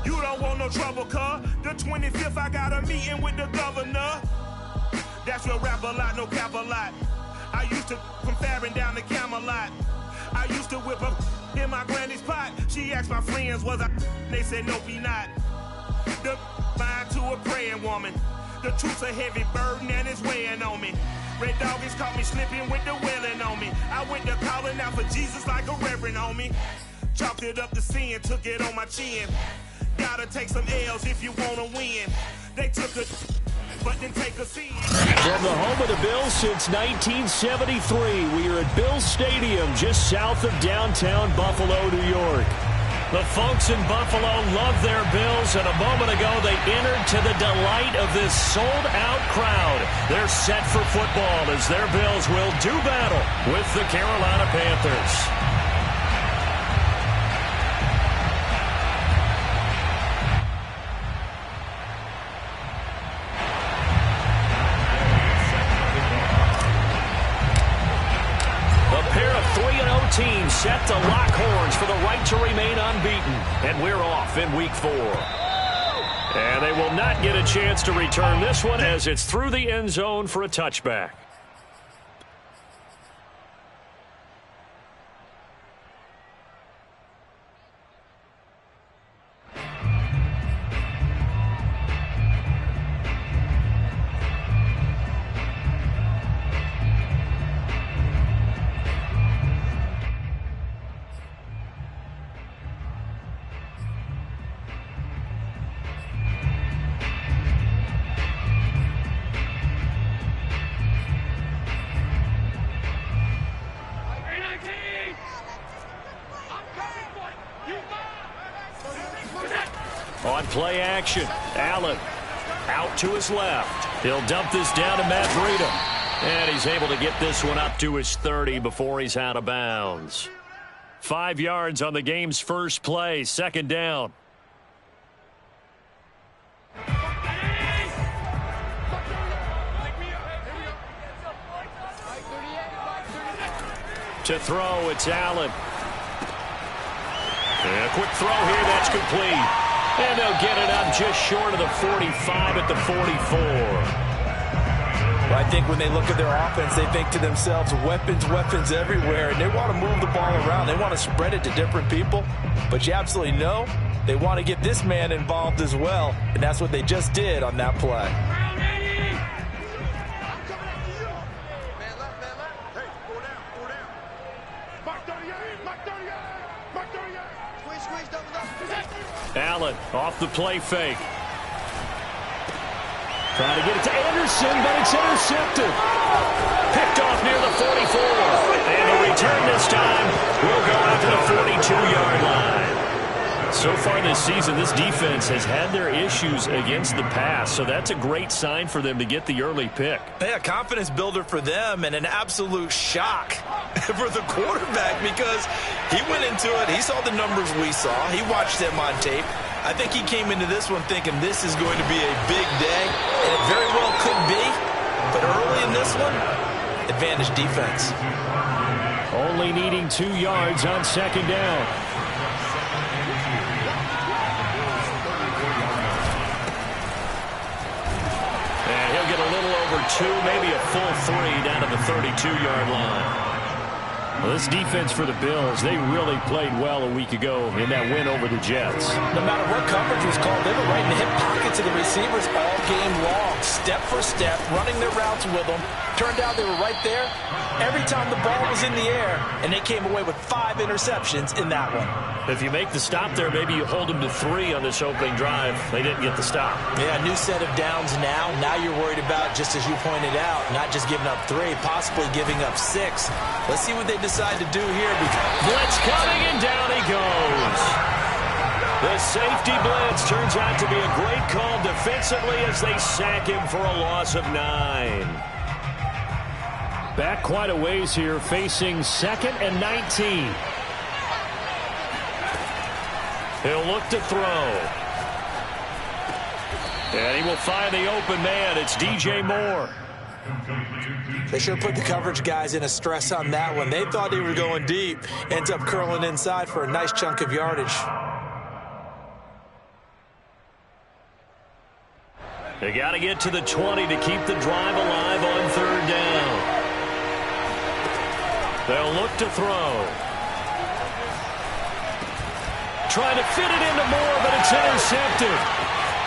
You don't want no trouble, cuz. The 25th, I got a meeting with the governor. That's real rap a lot, no cap a lot. I used to from Farron down to Camelot. I used to whip up in my granny's pot. She asked my friends, was I? They said, no, be not. The mind to a praying woman. The truth's a heavy burden and it's weighing on me. Red doggies caught me slipping with the wailing on me. I went to calling out for Jesus like a reverend on me. Chalked it up to sin, took it on my chin. Gotta take some L's if you wanna win. They took a but then take a seat. From the home of the Bills since 1973, we are at Bills Stadium just south of downtown Buffalo, New York. The folks in Buffalo love their Bills, and a moment ago they entered to the delight of this sold-out crowd. They're set for football as their Bills will do battle with the Carolina Panthers. Teams set to lock horns for the right to remain unbeaten. And we're off in week 4. And they will not get a chance to return this one as it's through the end zone for a touchback. On play action, Allen out to his left. He'll dump this down to Matt Breida. And he's able to get this one up to his 30 before he's out of bounds. 5 yards on the game's first play, second down. To throw, it's Allen. And a quick throw here, that's complete. And they'll get it up just short of the 45 at the 44. Well, I think when they look at their offense, they think to themselves, weapons everywhere. And they want to move the ball around. They want to spread it to different people. But you absolutely know they want to get this man involved as well. And that's what they just did on that play. Allen off the play fake. Trying to get it to Anderson, but it's intercepted. Picked off near the 44. And the return this time will go out to the 42-yard line. So far this season, this defense has had their issues against the pass, so that's a great sign for them to get the early pick. Yeah, confidence builder for them and an absolute shock for the quarterback because he went into it. He saw the numbers we saw. He watched them on tape. I think he came into this one thinking this is going to be a big day, and it very well could be. But early in this one, advantage defense. Only needing 2 yards on second down. And he'll get a little over 2, maybe a full 3 down to the 32-yard line. Well, this defense for the Bills, they really played well a week ago in that win over the Jets. No matter what coverage was called, they were right in the hip pockets of the receivers all game long, step for step, running their routes with them. Turned out they were right there every time the ball was in the air, and they came away with 5 interceptions in that one. If you make the stop there, maybe you hold them to 3 on this opening drive. They didn't get the stop. Yeah, new set of downs now. Now you're worried about, just as you pointed out, not just giving up 3, possibly giving up 6. Let's see what they decide to do here. Blitz coming, and down he goes. The safety blitz turns out to be a great call defensively as they sack him for a loss of 9. Back quite a ways here, facing 2nd and 19. He'll look to throw. And he will find the open man. It's DJ Moore. They sure put the coverage guys in a stress on that one. They thought they were going deep. Ends up curling inside for a nice chunk of yardage. They got to get to the 20 to keep the drive alive on third down. They'll look to throw. Trying to fit it into Moore, but it's intercepted.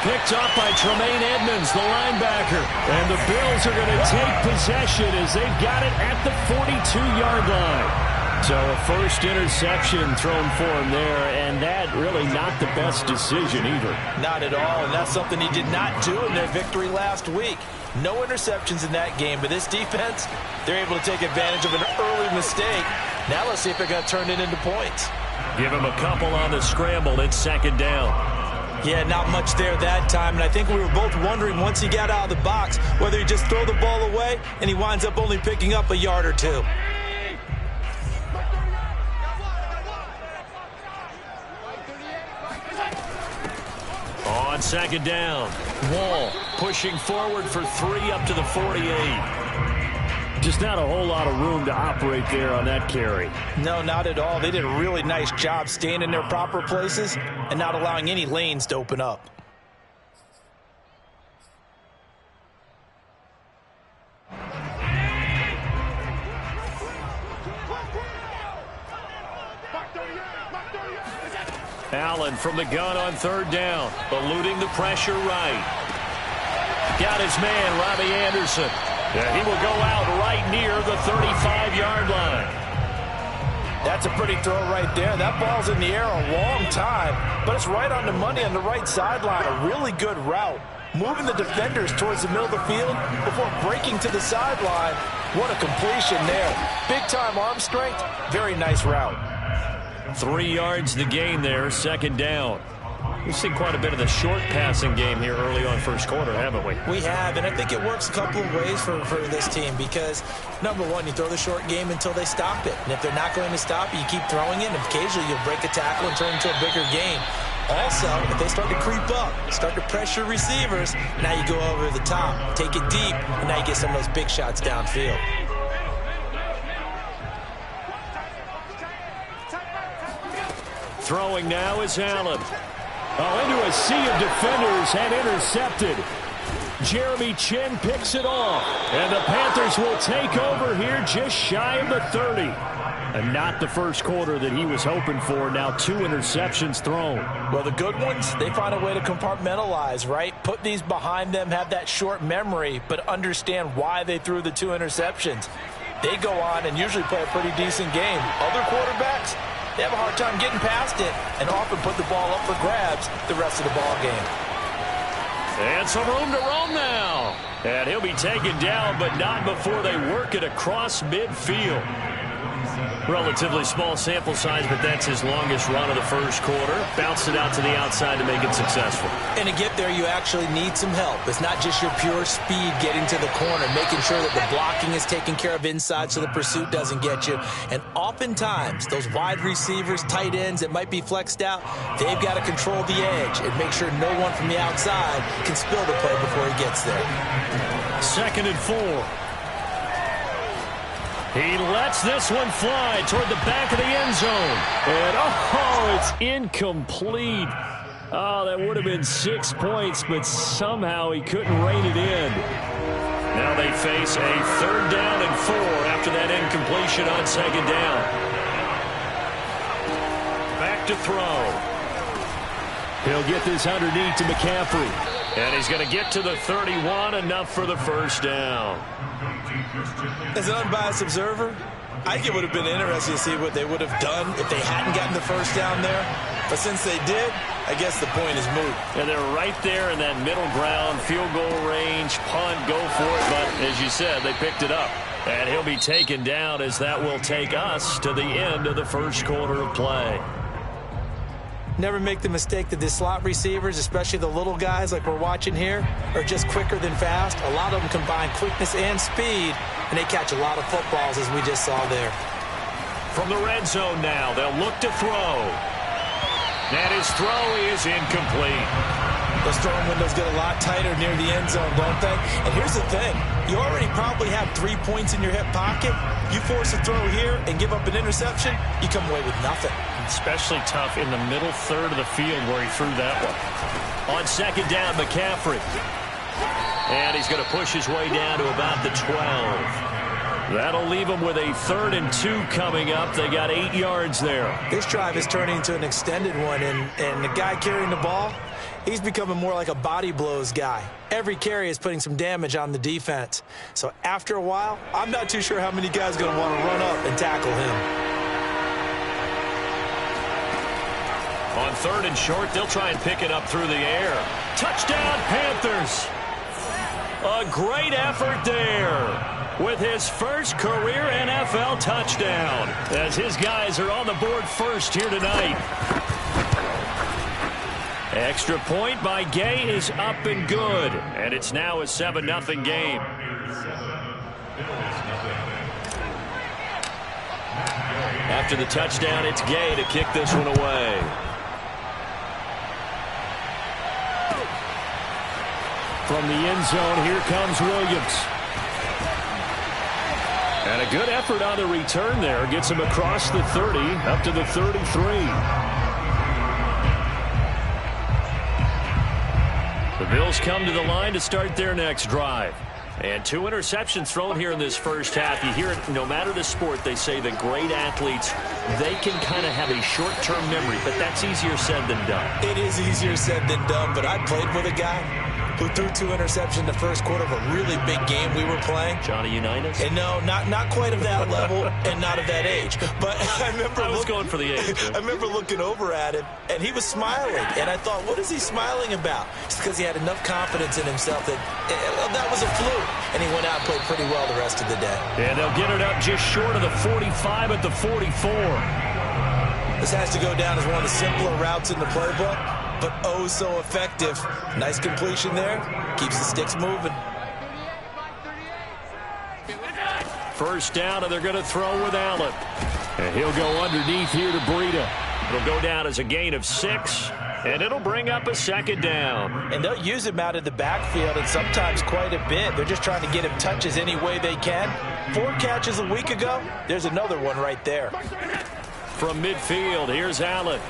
Picked up by Tremaine Edmonds, the linebacker. And the Bills are going to take possession as they've got it at the 42-yard line. So a first interception thrown for him there, and that really not the best decision either. Not at all, and that's something he did not do in their victory last week. No interceptions in that game, but this defense, they're able to take advantage of an early mistake. Now let's see if they're going to turn it into points. Give him a couple on the scramble. It's second down. Yeah, not much there that time, and I think we were both wondering once he got out of the box whether he just throw the ball away and he winds up only picking up a yard or two. On second down, Wall pushing forward for 3 up to the 48. Just not a whole lot of room to operate there on that carry. No, not at all. They did a really nice job staying in their proper places and not allowing any lanes to open up. Allen from the gun on third down, eluding the pressure right. Got his man, Robbie Anderson. Yeah, he will go out right near the 35-yard line. That's a pretty throw right there. That ball's in the air a long time, but it's right on the money on the right sideline. A really good route. Moving the defenders towards the middle of the field before breaking to the sideline. What a completion there. Big-time arm strength. Very nice route. 3 yards the gain there, second down. We've seen quite a bit of the short passing game here early on first quarter, haven't we? We have, and I think it works a couple of ways for this team because, number one, you throw the short game until they stop it. And if they're not going to stop it, you keep throwing it, and occasionally you'll break a tackle and turn it into a bigger game. Also, if they start to creep up, start to pressure receivers, now you go over the top, take it deep, and now you get some of those big shots downfield. Throwing now is Allen. Into a sea of defenders and intercepted. Jeremy Chin picks it off. And the Panthers will take over here just shy of the 30. And not the first quarter that he was hoping for. Now 2 interceptions thrown. Well, the good ones, they find a way to compartmentalize, right? Put these behind them, have that short memory, but understand why they threw the 2 interceptions. They go on and usually play a pretty decent game. Other quarterbacks, they have a hard time getting past it and often put the ball up for grabs the rest of the ball game. And some room to roam now. And he'll be taken down, but not before they work it across midfield. Relatively small sample size, but that's his longest run of the first quarter. Bounced it out to the outside to make it successful. And to get there, you actually need some help. It's not just your pure speed getting to the corner, making sure that the blocking is taken care of inside so the pursuit doesn't get you. And oftentimes, those wide receivers, tight ends that might be flexed out, they've got to control the edge and make sure no one from the outside can spill the play before he gets there. 2nd and 4. He lets this one fly toward the back of the end zone. And, it's incomplete. That would have been 6 points, but somehow he couldn't rein it in. Now they face a 3rd down and 4 after that incompletion on 2nd down. Back to throw. He'll get this underneath to McCaffrey. And he's going to get to the 31, enough for the first down. As an unbiased observer, I think it would have been interesting to see what they would have done if they hadn't gotten the first down there. But since they did, I guess the point is moot. And they're right there in that middle ground, field goal range, punt, go for it. But as you said, they picked it up. And he'll be taken down as that will take us to the end of the first quarter of play. Never make the mistake that the slot receivers, especially the little guys like we're watching here, are just quicker than fast. A lot of them combine quickness and speed, and they catch a lot of footballs, as we just saw there. From the red zone now, they'll look to throw. And his throw is incomplete. Those throwing windows get a lot tighter near the end zone, don't they? And here's the thing. You already probably have 3 points in your hip pocket. You force a throw here and give up an interception, you come away with nothing. Especially tough in the middle third of the field where he threw that one. On 2nd down, McCaffrey. And he's going to push his way down to about the 12. That'll leave him with a 3rd and 2 coming up. They got 8 yards there. This drive is turning into an extended one, and the guy carrying the ball, he's becoming more like a body blows guy. Every carry is putting some damage on the defense. So after a while, I'm not too sure how many guys are going to want to run up and tackle him. On 3rd and short, they'll try and pick it up through the air. Touchdown, Panthers! A great effort there with his first career NFL touchdown as his guys are on the board first here tonight. Extra point by Gay is up and good, and it's now a 7-0 game. After the touchdown, it's Gay to kick this one away. From the end zone, here comes Williams. And a good effort on the return there. Gets him across the 30, up to the 33. The Bills come to the line to start their next drive. And 2 interceptions thrown here in this first half. You hear it, no matter the sport, they say the great athletes, they can kind of have a short-term memory, but that's easier said than done. It is easier said than done, but I played with a guy who threw 2 interceptions in the first quarter of a really big game we were playing. Johnny Unitas? And no, not quite of that level and not of that age. But I was going for the age. I remember looking over at him, and he was smiling. And I thought, what is he smiling about? It's because he had enough confidence in himself that that was a fluke. And he went out and played pretty well the rest of the day. And they'll get it up just short of the 45 at the 44. This has to go down as one of the simpler routes in the playbook, but oh so effective. Nice completion there. Keeps the sticks moving. First down, and they're going to throw with Allen. And he'll go underneath here to Breida. It'll go down as a gain of 6, and it'll bring up a 2nd down. And they'll use him out of the backfield, and sometimes quite a bit. They're just trying to get him touches any way they can. 4 catches a week ago. There's another one right there. From midfield, here's Allen.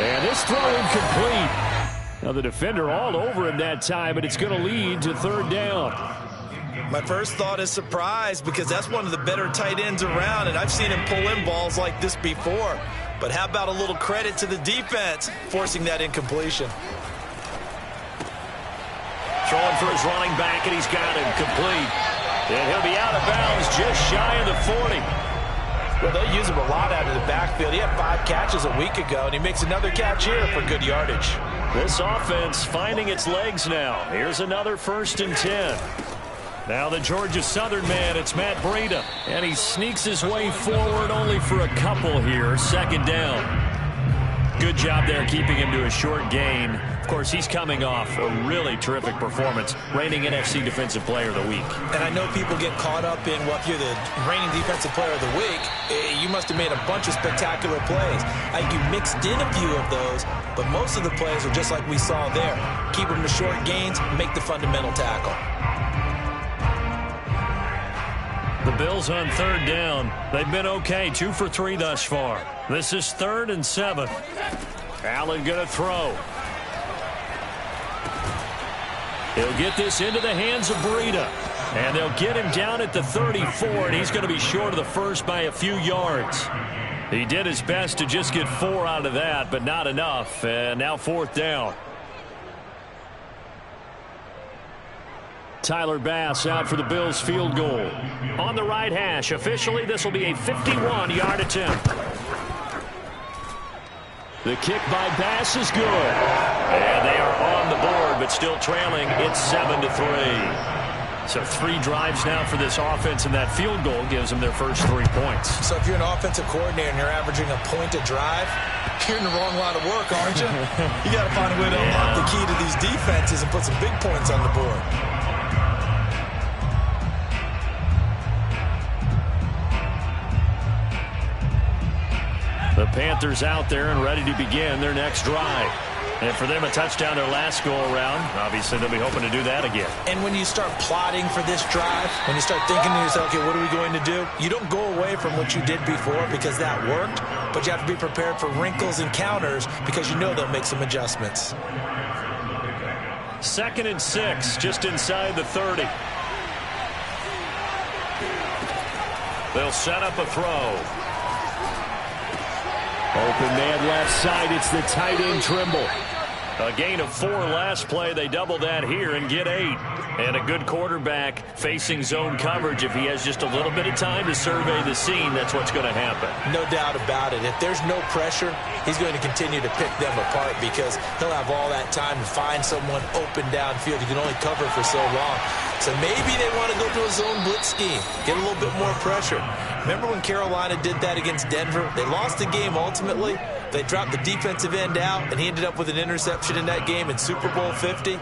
And this throw incomplete. Now the defender all over him that time, but it's going to lead to 3rd down. My first thought is surprise, because that's one of the better tight ends around, and I've seen him pull in balls like this before. But how about a little credit to the defense forcing that incompletion? Throwing for his running back, and he's got him complete. And he'll be out of bounds just shy of the 40. Well, they'll use him a lot out of the backfield. He had 5 catches a week ago, and he makes another catch here for good yardage. This offense finding its legs now. Here's another 1st and 10. Now the Georgia Southern man, it's Matt Breida. And he sneaks his way forward only for a couple here. 2nd down. Good job there keeping him to a short gain. Of course, he's coming off a really terrific performance, reigning NFC Defensive Player of the Week. And I know people get caught up in, well, if you're the reigning Defensive Player of the Week, you must have made a bunch of spectacular plays. I think you mixed in a few of those, but most of the plays are just like we saw there. Keep them to short gains, make the fundamental tackle. The Bills on 3rd down. They've been okay, 2 for 3 thus far. This is 3rd and 7. Allen going to throw. He'll get this into the hands of Breida. And they'll get him down at the 34, and he's going to be short of the first by a few yards. He did his best to just get 4 out of that, but not enough. And now 4th down. Tyler Bass out for the Bills field goal. On the right hash, officially this will be a 51-yard attempt. The kick by Bass is good. And they are on the board, but still trailing. It's 7-3. So 3 drives now for this offense, and that field goal gives them their first 3 points. So if you're an offensive coordinator and you're averaging a point a drive, you're in the wrong line of work, aren't you? You got to find a way to unlock the key to these defenses and put some big points on the board. The Panthers out there and ready to begin their next drive. And for them, a touchdown their last go-around. Obviously, they'll be hoping to do that again. And when you start plotting for this drive, when you start thinking to yourself, okay, what are we going to do? You don't go away from what you did before because that worked, but you have to be prepared for wrinkles and counters because you know they'll make some adjustments. 2nd and 6, just inside the 30. They'll set up a throw. Open man left side. It's the tight end Trimble. A gain of 4 last play. They double that here and get 8. And a good quarterback facing zone coverage. If he has just a little bit of time to survey the scene, that's what's going to happen. No doubt about it. If there's no pressure, he's going to continue to pick them apart because he'll have all that time to find someone open downfield. He can only cover for so long. So maybe they want to go to a zone blitz scheme, get a little bit more pressure. Remember when Carolina did that against Denver? They lost the game ultimately. They dropped the defensive end out, and he ended up with an interception in that game in Super Bowl 50.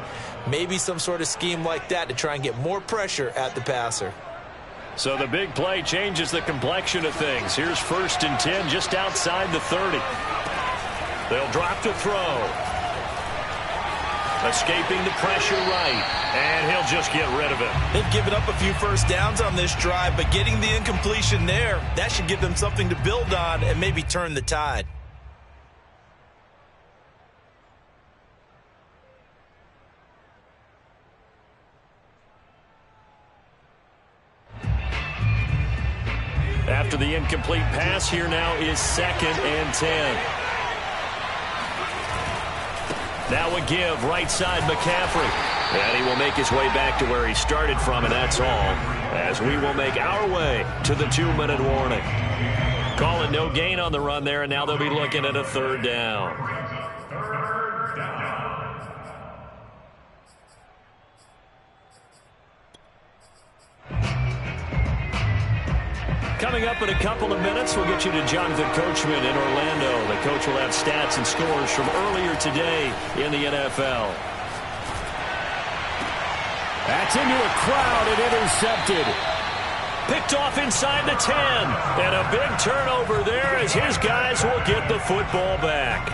Maybe some sort of scheme like that to try and get more pressure at the passer. So the big play changes the complexion of things. Here's 1st and 10 just outside the 30. They'll drop to throw. Escaping the pressure right. And he'll just get rid of it. They've given up a few first downs on this drive, but getting the incompletion there, that should give them something to build on and maybe turn the tide. After the incomplete pass, here now is 2nd and 10. Now a give, right side McCaffrey. And he will make his way back to where he started from, and that's all. As we will make our way to the 2-minute warning. Calling no gain on the run there, and now they'll be looking at a 3rd down. Coming up in a couple of minutes, we'll get you to Jonathan Coachman in Orlando. The coach will have stats and scores from earlier today in the NFL. That's into a crowd and intercepted. Picked off inside the 10. And a big turnover there as his guys will get the football back.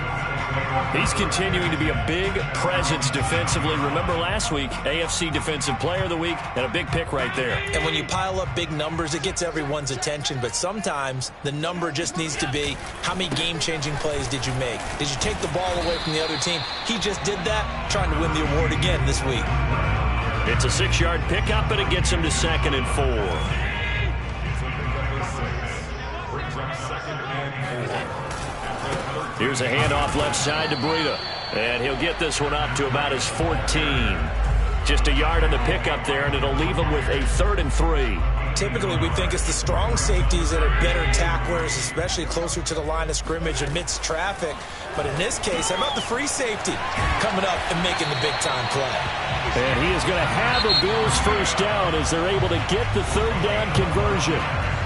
He's continuing to be a big presence defensively. Remember last week, AFC Defensive Player of the Week, and a big pick right there. And when you pile up big numbers, it gets everyone's attention. But sometimes the number just needs to be, how many game-changing plays did you make? Did you take the ball away from the other team? He just did that, trying to win the award again this week. It's a 6-yard pickup, and it gets him to 2nd and 4. Here's a handoff left side to Breida. And he'll get this one up to about his 14. Just a yard on the pickup there, and it'll leave him with a 3rd and 3. Typically, we think it's the strong safeties that are better tacklers, especially closer to the line of scrimmage amidst traffic. But in this case, how about the free safety coming up and making the big-time play? And he is going to have a Bills 1st down as they're able to get the 3rd down conversion.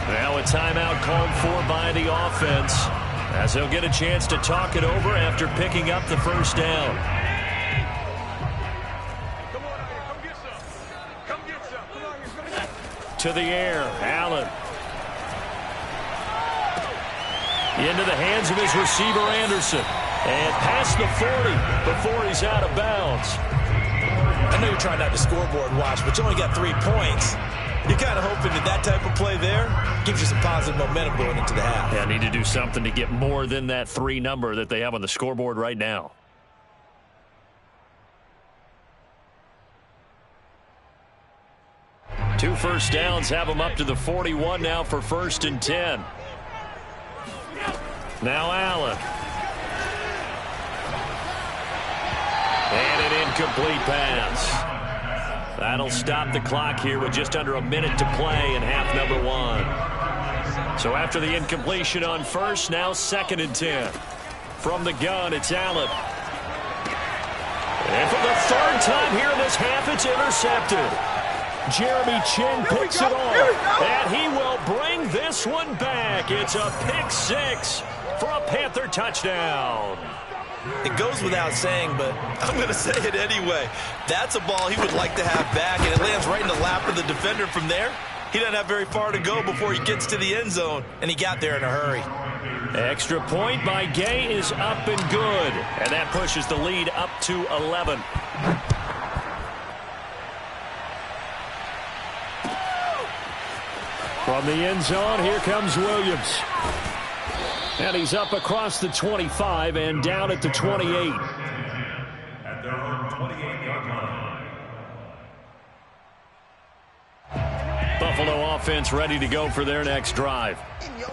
Now a timeout called for by the offense, as he'll get a chance to talk it over after picking up the 1st down. To the air, Allen. Into the hands of his receiver, Anderson. And past the 40 before he's out of bounds. I know you're trying not to scoreboard watch, but you only got 3 points. You're kind of hoping that type of play there gives you some positive momentum going into the half. Yeah, need to do something to get more than that 3 number that they have on the scoreboard right now. Two first downs have them up to the 41 now for 1st and 10. Now Allen. And an incomplete pass. That'll stop the clock here with just under a minute to play in half number 1. So after the incompletion on 1st, now 2nd and 10. From the gun, it's Allen. And for the 3rd time here in this half, it's intercepted. Jeremy Chin picks it off, and he will bring this one back. It's a pick 6 for a Panther touchdown. It goes without saying, but I'm going to say it anyway. That's a ball he would like to have back, and it lands right in the lap of the defender from there. He doesn't have very far to go before he gets to the end zone, and he got there in a hurry. Extra point by Gay is up and good, and that pushes the lead up to 11. From the end zone, here comes Williams. And he's up across the 25 and down at the 28. their own 28-yard line. Buffalo offense ready to go for their next drive.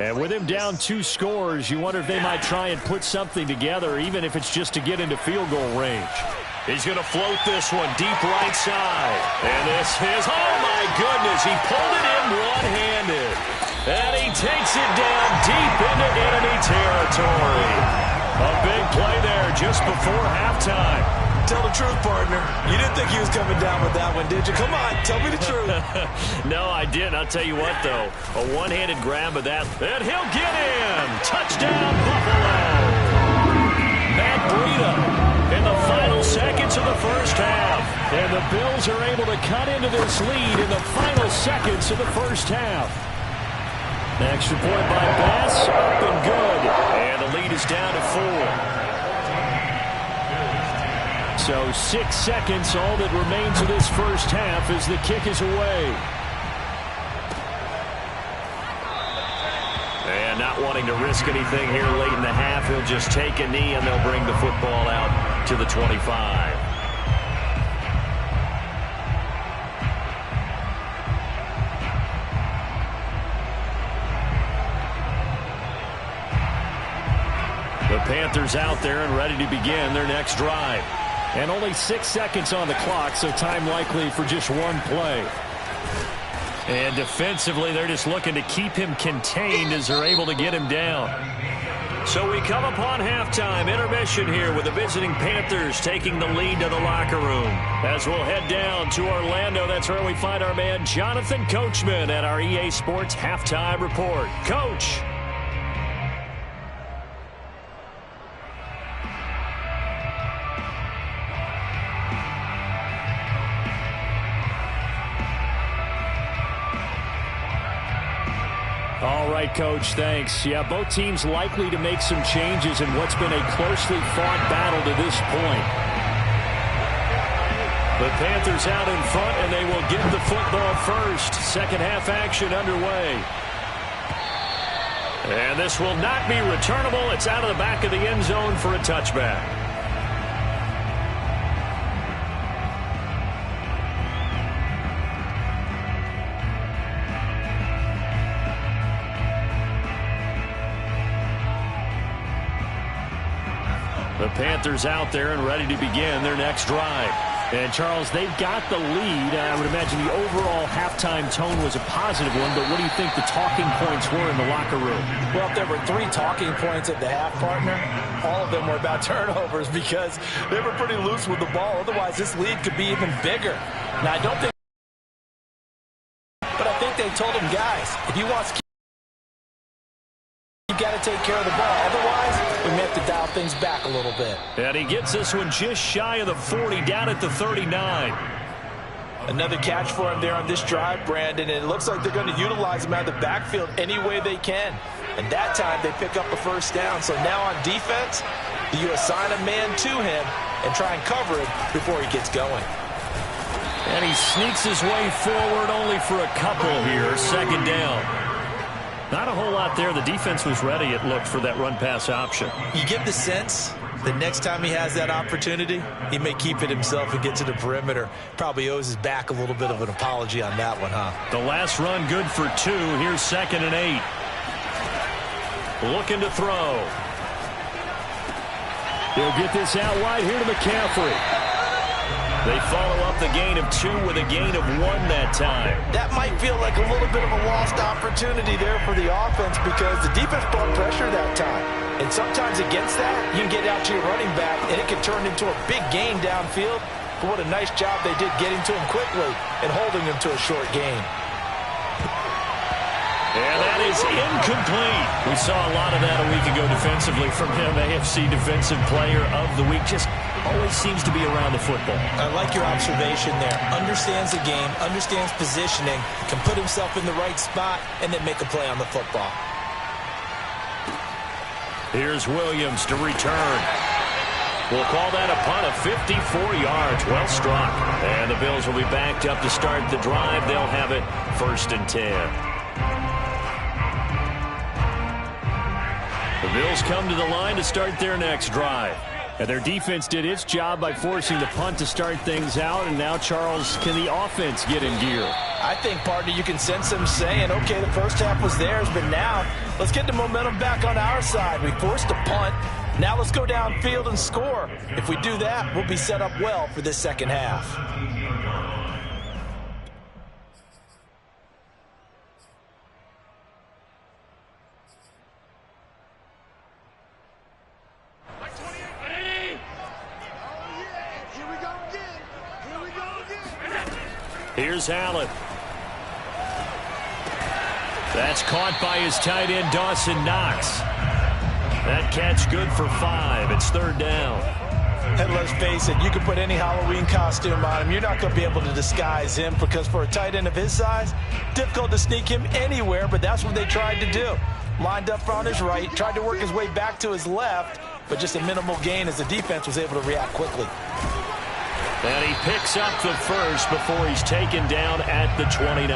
And with him down 2 scores, you wonder if they might try and put something together, even if it's just to get into field goal range. He's going to float this one deep right side. And this is, oh my goodness, he pulled it in one-handed. And he takes it down deep into enemy territory. A big play there just before halftime. Tell the truth, partner. You didn't think he was coming down with that one, did you? Come on, tell me the truth. No, I didn't. I'll tell you what, though. A one-handed grab of that, and he'll get in. Touchdown, Buffalo. Matt Breida in the final seconds of the first half. And the Bills are able to cut into this lead in the final seconds of the first half. The extra point by Bass, up and good. And the lead is down to 4. So 6 seconds, all that remains of this first half as the kick is away. And not wanting to risk anything here late in the half, he'll just take a knee and they'll bring the football out to the 25. The Panthers out there and ready to begin their next drive. And only 6 seconds on the clock, so time likely for just one play. And defensively, they're just looking to keep him contained as they're able to get him down. So we come upon halftime intermission here with the visiting Panthers taking the lead to the locker room. As we'll head down to Orlando, that's where we find our man Jonathan Coachman at our EA Sports Halftime Report. Coach. All right, Coach, thanks. Yeah, both teams likely to make some changes in what's been a closely fought battle to this point. The Panthers out in front, and they will get the football first. Second half action underway. And this will not be returnable. It's out of the back of the end zone for a touchback. The Panthers out there and ready to begin their next drive. And, Charles, they've got the lead. I would imagine the overall halftime tone was a positive one, but what do you think the talking points were in the locker room? Well, if there were 3 talking points at the half, partner, all of them were about turnovers because they were pretty loose with the ball. Otherwise, this lead could be even bigger. Now, I don't think, but I think they told him, guys, if you want to keep, you got to take care of the ball. Otherwise, we may have to dial things back a little bit. And he gets this one just shy of the 40, down at the 39. Another catch for him there on this drive, Brandon, and it looks like they're going to utilize him out of the backfield any way they can. And that time, they pick up a first down. So now on defense, you assign a man to him and try and cover him before he gets going. And he sneaks his way forward only for a couple here. Second down. Not a whole lot there. The defense was ready, it looked, for that run-pass option. You get the sense the next time he has that opportunity, he may keep it himself and get to the perimeter. Probably owes his back a little bit of an apology on that one, huh? The last run good for 2. Here's 2nd and 8. Looking to throw. He'll get this out wide here to McCaffrey. They follow up the gain of 2 with a gain of 1 that time. That might feel like a little bit of a lost opportunity there for the offense because the defense brought pressure that time. And sometimes against that, you can get out to your running back, and it can turn into a big gain downfield. But what a nice job they did getting to him quickly and holding him to a short gain. And that is incomplete. We saw a lot of that a week ago defensively from him. AFC Defensive Player of the Week. Just always seems to be around the football. I like your observation there. Understands the game, understands positioning, can put himself in the right spot, and then make a play on the football. Here's Williams to return. We'll call that a punt of 54 yards. Well struck. And the Bills will be backed up to start the drive. They'll have it 1st and 10. The Bills come to the line to start their next drive. And their defense did its job by forcing the punt to start things out, and now, Charles, can the offense get in gear? I think, partner, you can sense them saying, okay, the first half was theirs, but now let's get the momentum back on our side. We forced a punt. Now let's go downfield and score. If we do that, we'll be set up well for this second half. Here's Allen. That's caught by his tight end, Dawson Knox. That catch good for 5. It's third down. And let's face it, you can put any Halloween costume on him. You're not going to be able to disguise him because for a tight end of his size, difficult to sneak him anywhere, but that's what they tried to do. Lined up on his right, tried to work his way back to his left, but just a minimal gain as the defense was able to react quickly. And he picks up the first before he's taken down at the 29.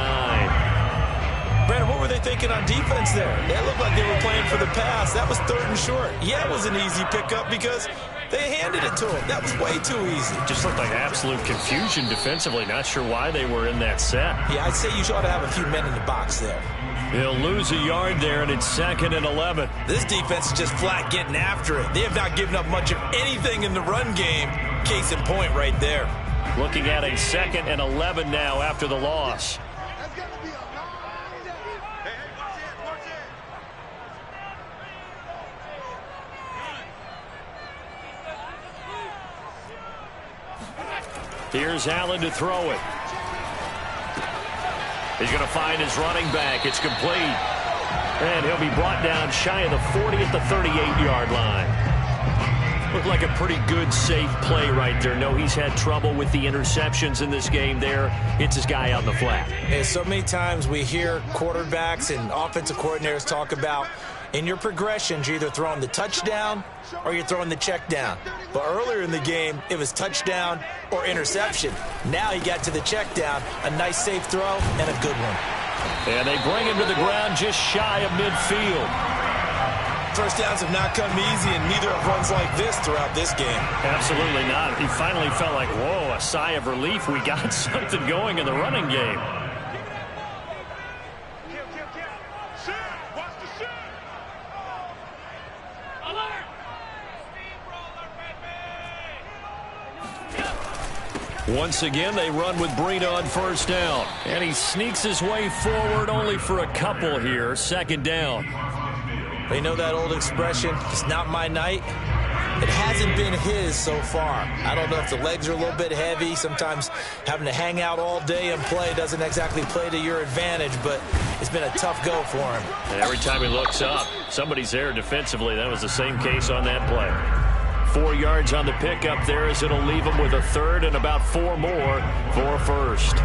Brandon, what were they thinking on defense there? They looked like they were playing for the pass. That was third and short. Yeah, it was an easy pickup because they handed it to him. That was way too easy. Just looked like absolute confusion defensively. Not sure why they were in that set. Yeah, I'd say you ought to have a few men in the box there. He'll lose a yard there, and it's 2nd and 11. This defense is just flat getting after it. They have not given up much of anything in the run game. Case in point right there. Looking at a 2nd and 11 now after the loss. Here's Allen to throw it. He's going to find his running back. It's complete. And he'll be brought down shy of the 40 at the 38-yard line. Looked like a pretty good, safe play right there. No, he's had trouble with the interceptions in this game there. Hits his guy out in the flat. And so many times we hear quarterbacks and offensive coordinators talk about in your progressions, you're either throwing the touchdown or you're throwing the check down. But earlier in the game, it was touchdown or interception. Now he got to the check down, a nice safe throw, and a good one. And they bring him to the ground just shy of midfield. First downs have not come easy, and neither have runs like this throughout this game. Absolutely not. He finally felt like, whoa, a sigh of relief. We got something going in the running game. Once again, they run with Breida on first down. And he sneaks his way forward only for a couple here. 2nd down. They know that old expression, it's not my night. It hasn't been his so far. I don't know if the legs are a little bit heavy. Sometimes having to hang out all day and play doesn't exactly play to your advantage, but it's been a tough go for him. And every time he looks up, somebody's there defensively. That was the same case on that play. 4 yards on the pickup there as it'll leave him with a 3rd and about 4 more for a first.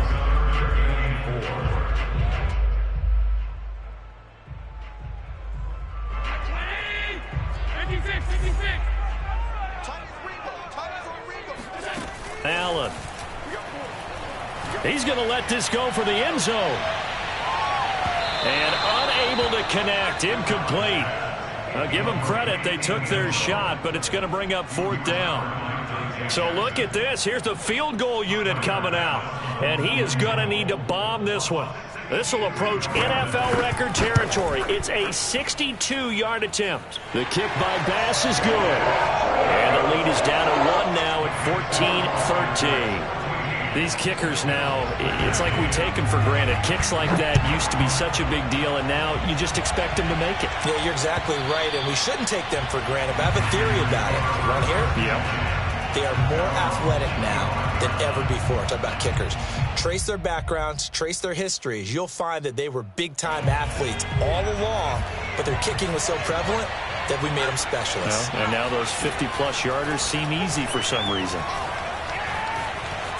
Allen. He's going to let this go for the end zone. And unable to connect. Incomplete. I'll give them credit. They took their shot, but it's going to bring up 4th down. So look at this. Here's the field goal unit coming out. And he is going to need to bomb this one. This will approach NFL record territory. It's a 62-yard attempt. The kick by Bass is good. And the lead is down to 1 now at 14-13. These kickers now, it's like we take them for granted. Kicks like that used to be such a big deal, and now you just expect them to make it. Yeah, you're exactly right, and we shouldn't take them for granted. But I have a theory about it. Want to hear it? Yep. They are more athletic now than ever before. Talk about kickers. Trace their backgrounds, trace their histories. You'll find that they were big-time athletes all along, but their kicking was so prevalent that we made them specialists. Well, and now those 50-plus yarders seem easy for some reason.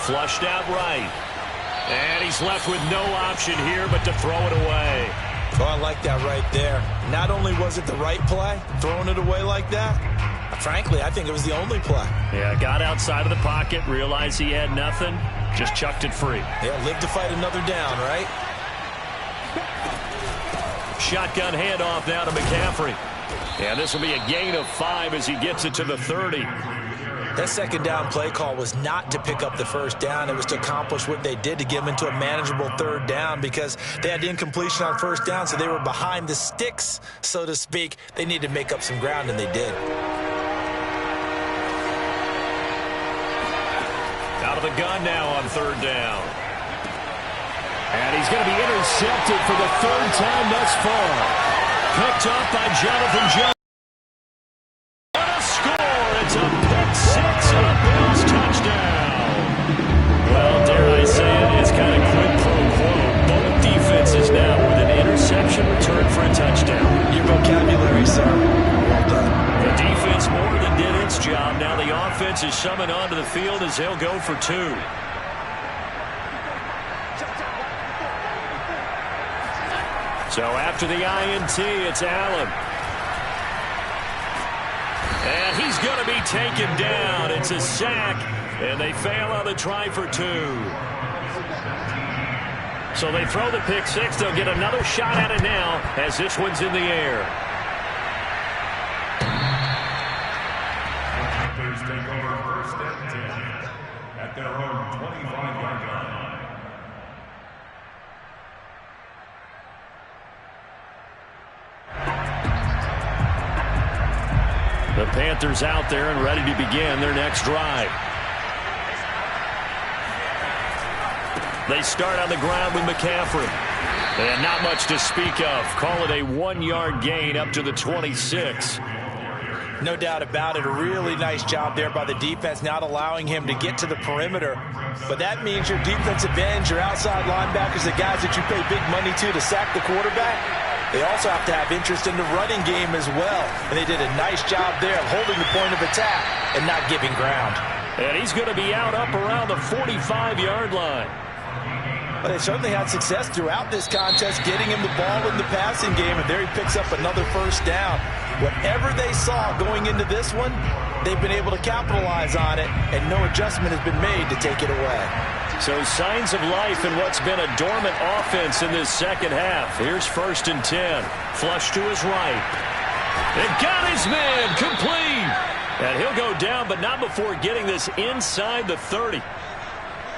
Flushed out right. And he's left with no option here but to throw it away. Oh, I like that right there. Not only was it the right play, throwing it away like that, frankly, I think it was the only play. Yeah, got outside of the pocket, realized he had nothing, just chucked it free. Yeah, live to fight another down, right? Shotgun handoff now to McCaffrey. And this will be a gain of 5 as he gets it to the 30. That second down play call was not to pick up the first down. It was to accomplish what they did, to get them into a manageable third down, because they had incompletion on first down, so they were behind the sticks, so to speak. They needed to make up some ground, and they did. Out of the gun now on third down. And he's going to be intercepted for the third time thus far. Picked up by Jonathan Jones. What a score! It's a pick six and a Bills touchdown. Well, dare I say it, it's kind of quid pro quo. Both defenses now with an interception return for a touchdown. Your vocabulary, sir. Well done. The defense more than did its job. Now the offense is summoned onto the field as they'll go for two. So after the INT, it's Allen. And he's going to be taken down. It's a sack, and they fail on the try for two. So they throw the pick six. They'll get another shot at it now as this one's in the air. Panthers take over first and 10 at their own 25-yard line. The Panthers out there and ready to begin their next drive. They start on the ground with McCaffrey. And not much to speak of. Call it a 1-yard gain up to the 26. No doubt about it. A really nice job there by the defense, not allowing him to get to the perimeter. But that means your defensive ends, your outside linebackers, the guys that you pay big money to sack the quarterback, they also have to have interest in the running game as well. And they did a nice job there of holding the point of attack and not giving ground. And he's going to be out up around the 45-yard line. Well, they certainly had success throughout this contest, getting him the ball in the passing game, and there he picks up another first down. Whatever they saw going into this one, they've been able to capitalize on it, and no adjustment has been made to take it away. So signs of life in what's been a dormant offense in this second half. Here's first and 10. Flush to his right. It got his man complete. And he'll go down, but not before getting this inside the 30.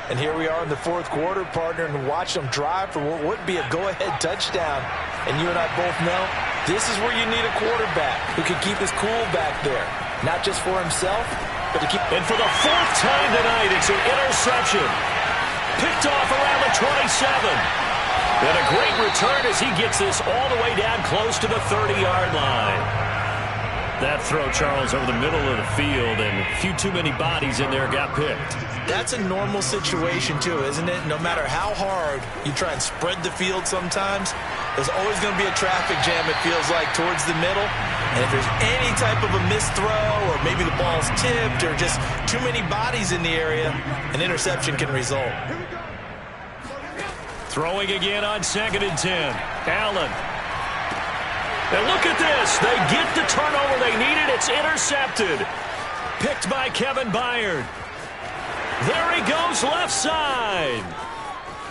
And here we are in the fourth quarter, partner, and watch them drive for what would be a go-ahead touchdown. And you and I both know this is where you need a quarterback who can keep his cool back there. Not just for himself, but to keep... And for the fourth time tonight, it's an interception. Picked off around the 27. And a great return as he gets this all the way down close to the 30-yard line. That throw, Charles, over the middle of the field, and a few too many bodies in there got picked. That's a normal situation, too, isn't it? No matter how hard you try and spread the field sometimes, there's always going to be a traffic jam, it feels like, towards the middle. And if there's any type of a missed throw, or maybe the ball's tipped, or just too many bodies in the area, an interception can result. Throwing again on second and 10. Allen. And look at this. They get the turnover they needed. It's intercepted. Picked by Kevin Byard. There he goes left side.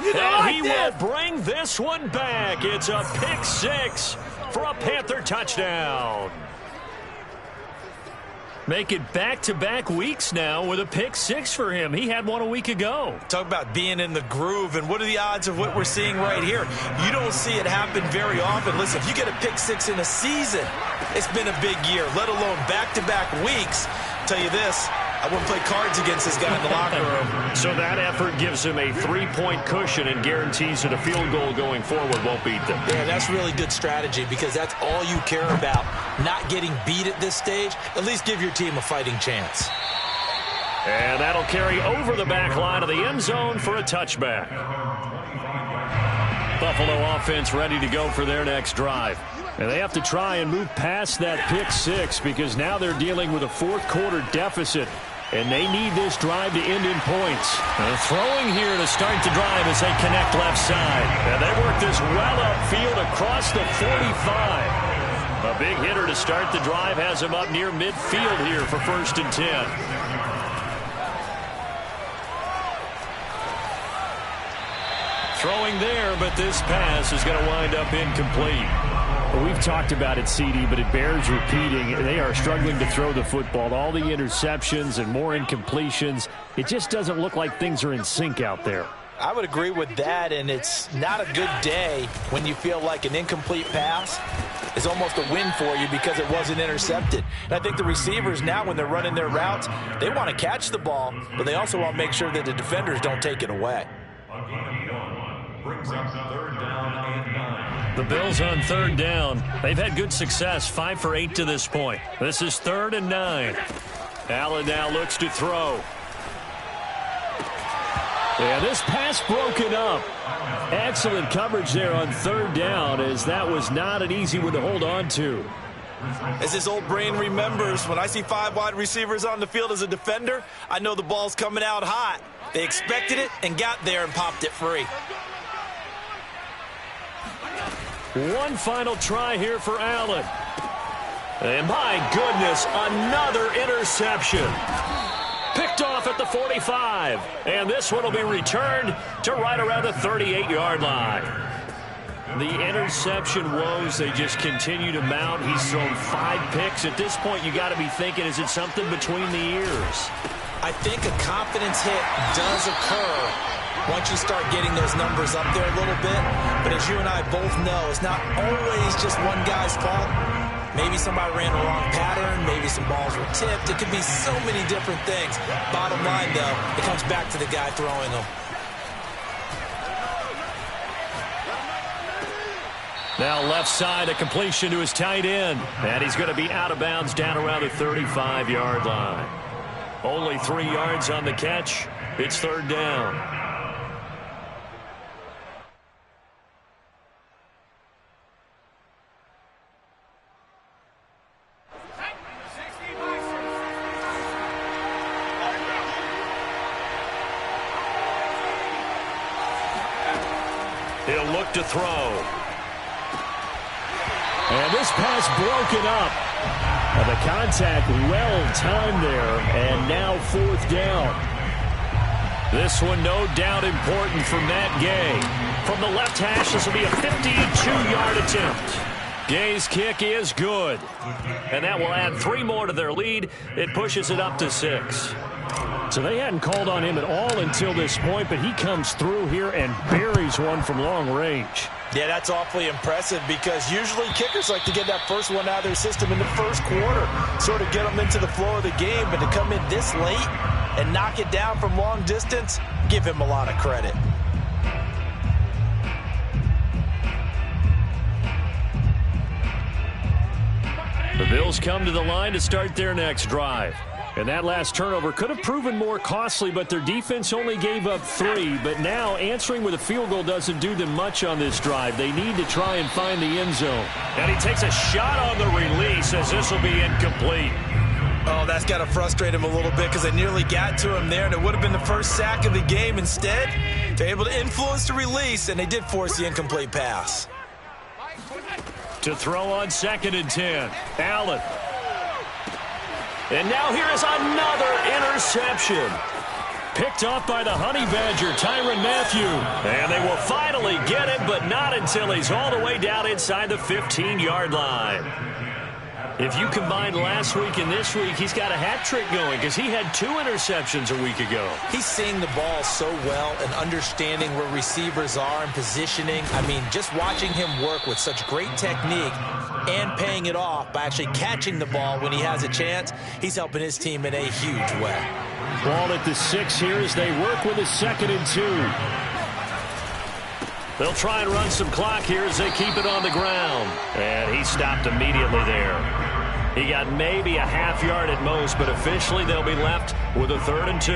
And he will bring this one back. It's a pick six for a Panther touchdown. Make it back-to-back weeks now with a pick six for him. He had one a week ago. Talk about being in the groove, and what are the odds of what we're seeing right here? You don't see it happen very often. Listen, if you get a pick six in a season, it's been a big year, let alone back-to-back weeks. I'll tell you this, I wouldn't play cards against this guy in the locker room. So that effort gives him a 3-point cushion and guarantees that a field goal going forward won't beat them. Yeah, that's really good strategy because that's all you care about. Not getting beat at this stage, at least give your team a fighting chance. And that'll carry over the back line of the end zone for a touchback. Buffalo offense ready to go for their next drive. And they have to try and move past that pick six because now they're dealing with a fourth quarter deficit. And they need this drive to end in points. Throwing here to start the drive as they connect left side. And they work this well upfield across the 45. A big hitter to start the drive has him up near midfield here for first and 10. Throwing there, but this pass is going to wind up incomplete. We've talked about it, CD, but it bears repeating. They are struggling to throw the football. All the interceptions and more incompletions. It just doesn't look like things are in sync out there. I would agree with that, and it's not a good day when you feel like an incomplete pass is almost a win for you because it wasn't intercepted. And I think the receivers now, when they're running their routes, they want to catch the ball, but they also want to make sure that the defenders don't take it away. Brings up third down and 9. The Bills on third down. They've had good success, 5 for 8 to this point. This is 3rd and 9. Allen now looks to throw. And this pass broken up. Excellent coverage there on 3rd down, as that was not an easy one to hold on to. As his old brain remembers, when I see 5 wide receivers on the field as a defender, I know the ball's coming out hot. They expected it and got there and popped it free. One final try here for Allen. And my goodness, another interception. Picked off at the 45. And this one will be returned to right around the 38-yard line. The interception woes, they just continue to mount. He's thrown 5 picks. At this point, you got to be thinking, is it something between the ears? I think a confidence hit does occur once you start getting those numbers up there a little bit. But as you and I both know, it's not always just one guy's fault. Maybe somebody ran a wrong pattern. Maybe some balls were tipped. It could be so many different things. Bottom line, though, it comes back to the guy throwing them. Now left side, a completion to his tight end. And he's going to be out of bounds down around the 35-yard line. Only 3 yards on the catch. It's 3rd down. He'll look to throw. And this pass broken up. And the contact well-timed there. And now 4th down. This one no doubt important for Matt Gay. From the left hash, this will be a 52-yard attempt. Gay's kick is good. And that will add 3 more to their lead. It pushes it up to 6. So they hadn't called on him at all until this point, but he comes through here and buries one from long range. Yeah, that's awfully impressive because usually kickers like to get that first one out of their system in the first quarter, sort of get them into the flow of the game, but to come in this late and knock it down from long distance, give him a lot of credit. The Bills come to the line to start their next drive. And that last turnover could have proven more costly, but their defense only gave up 3. But now answering with a field goal doesn't do them much on this drive. They need to try and find the end zone. And he takes a shot on the release as this will be incomplete. Oh, that's got to frustrate him a little bit because they nearly got to him there, and it would have been the first sack of the game. Instead, they're able to influence the release, and they did force the incomplete pass. To throw on 2nd and 10. Allen. And now here is another interception. Picked off by the Honey Badger, Tyrann Mathieu. And they will finally get it, but not until he's all the way down inside the 15-yard line. If you combine last week and this week, he's got a hat trick going because he had 2 interceptions a week ago. He's seeing the ball so well and understanding where receivers are and positioning. I mean, just watching him work with such great technique and paying it off by actually catching the ball when he has a chance, he's helping his team in a huge way. Ball at the 6 here as they work with a 2nd and 2. They'll try and run some clock here as they keep it on the ground. And he stopped immediately there. He got maybe a half yard at most, but officially they'll be left with a 3rd and 2.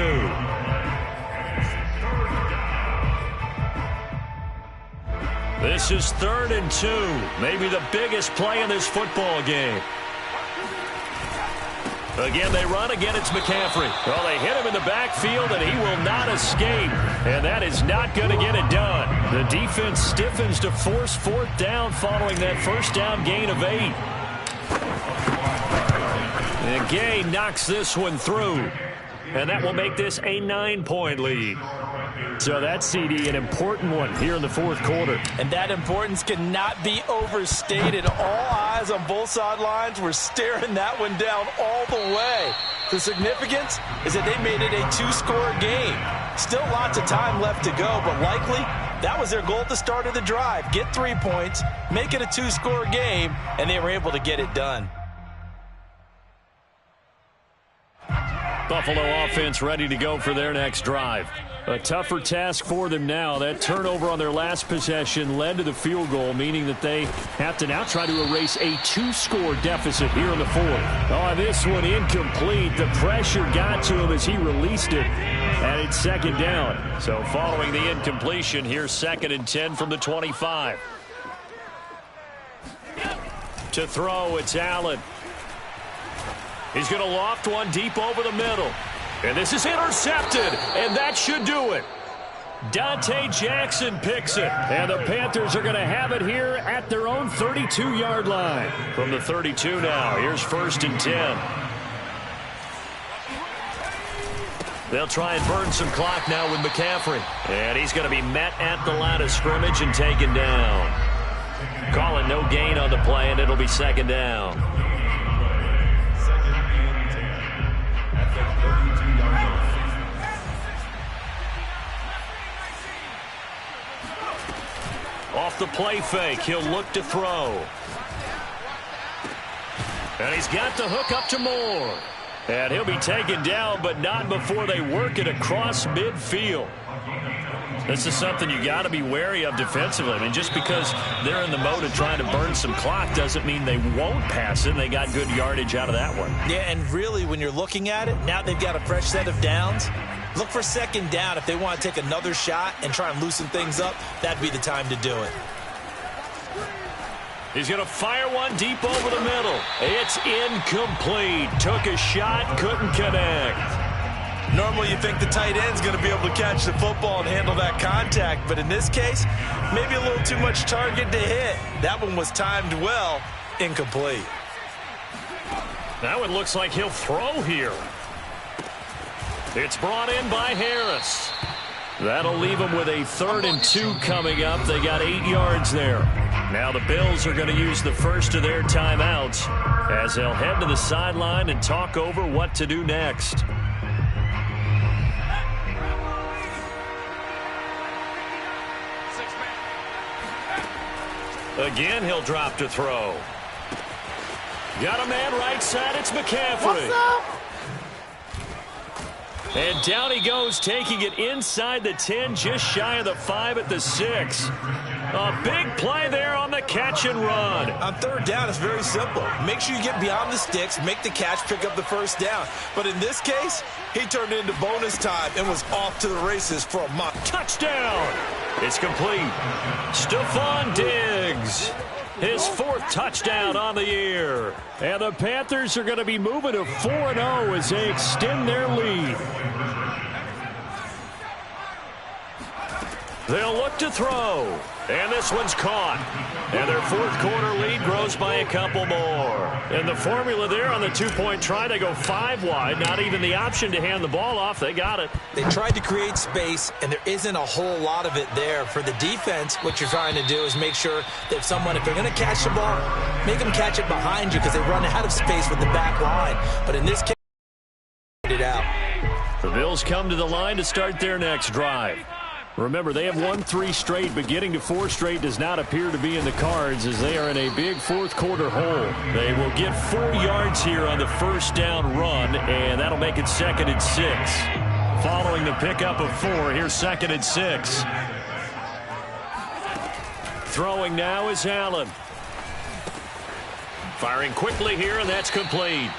This is 3rd and 2. Maybe the biggest play in this football game. Again, they run. Again, it's McCaffrey. Well, they hit him in the backfield, and he will not escape. And that is not going to get it done. The defense stiffens to force 4th down following that 1st down gain of 8. And Gay knocks this one through. And that will make this a 9-point lead. So that CD, an important one here in the fourth quarter. And that importance cannot be overstated. All eyes on both sidelines were staring that one down all the way. The significance is that they made it a two-score game. Still lots of time left to go, but likely that was their goal at the start of the drive. Get 3 points, make it a two-score game, and they were able to get it done. Buffalo offense ready to go for their next drive. A tougher task for them now. That turnover on their last possession led to the field goal, meaning that they have to now try to erase a two-score deficit here in the fourth. Oh, this one incomplete. The pressure got to him as he released it, and it's second down. So following the incompletion, here's 2nd and 10 from the 25. To throw, it's Allen. He's going to loft one deep over the middle. And this is intercepted, and that should do it. Dante Jackson picks it, and the Panthers are going to have it here at their own 32-yard line. From the 32 now, here's 1st and 10. They'll try and burn some clock now with McCaffrey. And he's going to be met at the line of scrimmage and taken down. Calling no gain on the play, and it'll be second down. Off the play fake, he'll look to throw. And he's got the hook up to Moore. And he'll be taken down, but not before they work it across midfield. This is something you got to be wary of defensively. I mean, just because they're in the mode of trying to burn some clock doesn't mean they won't pass it. They got good yardage out of that one. Yeah, and really, when you're looking at it, now they've got a fresh set of downs. Look for second down. If they want to take another shot and try and loosen things up, that'd be the time to do it. He's going to fire one deep over the middle. It's incomplete. Took a shot, couldn't connect. Normally you think the tight end's going to be able to catch the football and handle that contact, but in this case, maybe a little too much target to hit. That one was timed well, incomplete. Now it looks like he'll throw here. It's brought in by Harris. That'll leave them with a 3rd and 2 coming up. They got 8 yards there. Now the Bills are going to use the first of their timeouts as they'll head to the sideline and talk over what to do next. Again, he'll drop to throw. Got a man right side. It's McCaffrey. What's up? And down he goes, taking it inside the 10, just shy of the 5 at the 6. A big play there on the catch and run. On 3rd down, it's very simple. Make sure you get beyond the sticks, make the catch, pick up the 1st down. But in this case, he turned into bonus time and was off to the races for a month. Touchdown! It's complete. Stephon Diggs. His 4th touchdown on the year. And the Panthers are going to be moving to 4-0 as they extend their lead. They'll look to throw. And this one's caught. And their 4th quarter lead grows by a couple more. And the formula there on the 2-point try, they go 5 wide. Not even the option to hand the ball off. They got it. They tried to create space, and there isn't a whole lot of it there. For the defense, what you're trying to do is make sure that if they're going to catch the ball, make them catch it behind you because they run out of space with the back line. But in this case, it out. The Bills come to the line to start their next drive. Remember, they have won 3 straight, but getting to 4 straight does not appear to be in the cards as they are in a big 4th quarter hole. They will get 4 yards here on the 1st down run, and that'll make it 2nd and 6. Following the pickup of 4, here's 2nd and 6. Throwing now is Allen. Firing quickly here, and that's complete.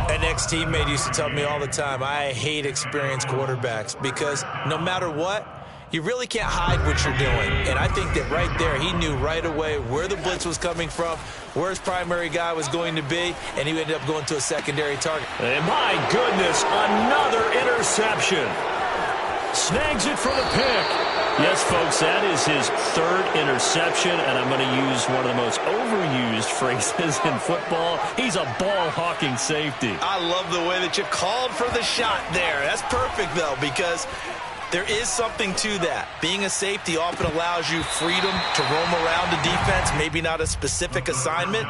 An ex-teammate used to tell me all the time, I hate experienced quarterbacks because no matter what, you really can't hide what you're doing. And I think that right there, he knew right away where the blitz was coming from, where his primary guy was going to be, and he ended up going to a secondary target. And my goodness, another interception. snags it for the pick. Yes, folks, that is his third interception, and I'm going to use one of the most overused phrases in football. He's a ball-hawking safety. I love the way that you called for the shot there. That's perfect, though, because there is something to that. Being a safety often allows you freedom to roam around the defense, maybe not a specific assignment.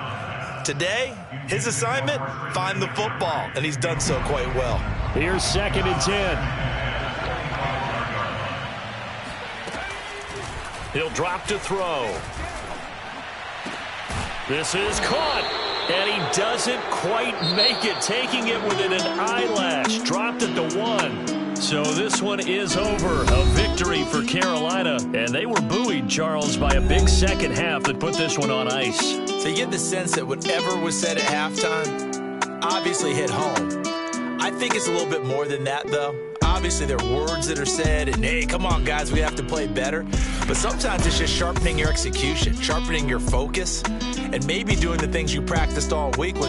Today, his assignment, find the football, and he's done so quite well. Here's 2nd and 10. He'll drop to throw. This is caught, and he doesn't quite make it, taking it within an eyelash. Dropped it to 1. So this one is over. A victory for Carolina, and they were buoyed, Charles, by a big second half that put this one on ice. So you get the sense that whatever was said at halftime obviously hit home. I think it's a little bit more than that, though. Obviously, there are words that are said, and, hey, come on, guys, we have to play better. But sometimes it's just sharpening your execution, sharpening your focus, and maybe doing the things you practiced all week.